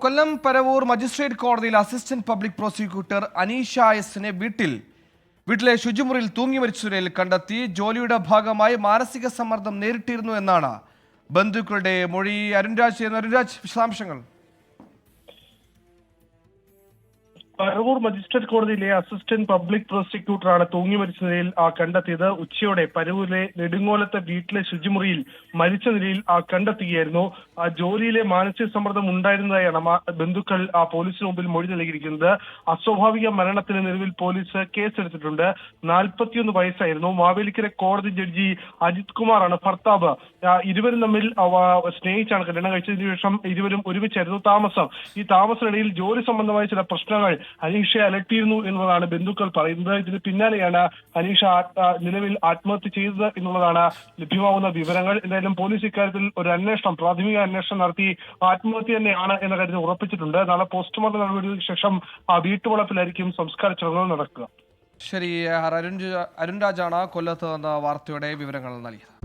കൊല്ലം Paravur magistrate കോടതിയിൽ assistant public prosecutor Aneesha എസിനെ വീട്ടിലെ ശുചിമുറിയിൽ തൂങ്ങി മരിച്ച നിലയിൽ കണ്ടെത്തി. ജോലിയുടെ ഭാഗമായി മാനസിക സമ്മർദ്ദം നേരിട്ടിരുന്നു എന്നാണ് ബന്ധുക്കളുടെ മൊഴി. അരുൺരാജ് വിശദാംശങ്ങൾ. പരവൂർ മജിസ്ട്രേറ്റ് കോടതിയിലെ അസിസ്റ്റന്റ് പബ്ലിക് പ്രോസിക്യൂട്ടറാണ് തൂങ്ങി മരിച്ച നിലയിൽ കണ്ടെത്തിയത്. ഉച്ചയോടെ പരവൂരിലെ നെടുങ്ങോലത്തെ വീട്ടിലെ ശുചിമുറിയിൽ മരിച്ച നിലയിൽ കണ്ടെത്തുകയായിരുന്നു. ജോലിയിലെ മാനസിക സമ്മർദ്ദം ഉണ്ടായിരുന്നതായാണ് ബന്ധുക്കൾ പോലീസിന് മുമ്പിൽ മൊഴി നൽകിയിരിക്കുന്നത്. അസ്വാഭാവിക മരണത്തിന് നിലവിൽ പോലീസ് കേസെടുത്തിട്ടുണ്ട്. 41 വയസ്സായിരുന്നു. മാവേലിക്കര കോടതി ജഡ്ജി അജിത് കുമാറാണ് ഭർത്താവ്. ഇരുവരും തമ്മിൽ സ്നേഹിച്ചാണ് കല്യാണം കഴിച്ചതിനു ശേഷം ഇരുവരും ഒരുമിച്ചായിരുന്നു താമസം. ഈ താമസത്തിനിടയിൽ ജോലി സംബന്ധമായ ചില പ്രശ്നങ്ങൾ അനീഷയെ അലട്ടിയിരുന്നു എന്നതാണ് ബന്ധുക്കൾ പറയുന്നത്. ഇതിന് പിന്നാലെയാണ് അനീഷ നിലവിൽ ആത്മഹത്യ ചെയ്തത് എന്നുള്ളതാണ് ലഭ്യമാവുന്ന വിവരങ്ങൾ. എന്തായാലും പോലീസ് ഇക്കാര്യത്തിൽ ഒരു പ്രാഥമിക അന്വേഷണം നടത്തി ആത്മഹത്യ തന്നെയാണ് എന്ന കാര്യത്തിൽ ഉറപ്പിച്ചിട്ടുണ്ട്. നാളെ പോസ്റ്റ്മോർട്ടം നടപടികൾക്ക് ശേഷം വീട്ടുവളപ്പിലായിരിക്കും സംസ്കാര ചടങ്ങുകൾ നടക്കുക. ശരി, അരുൺരാജാണ് കൊല്ലത്ത് നിന്ന് വാർത്തയുടെ വിവരങ്ങൾ നൽകിയത്.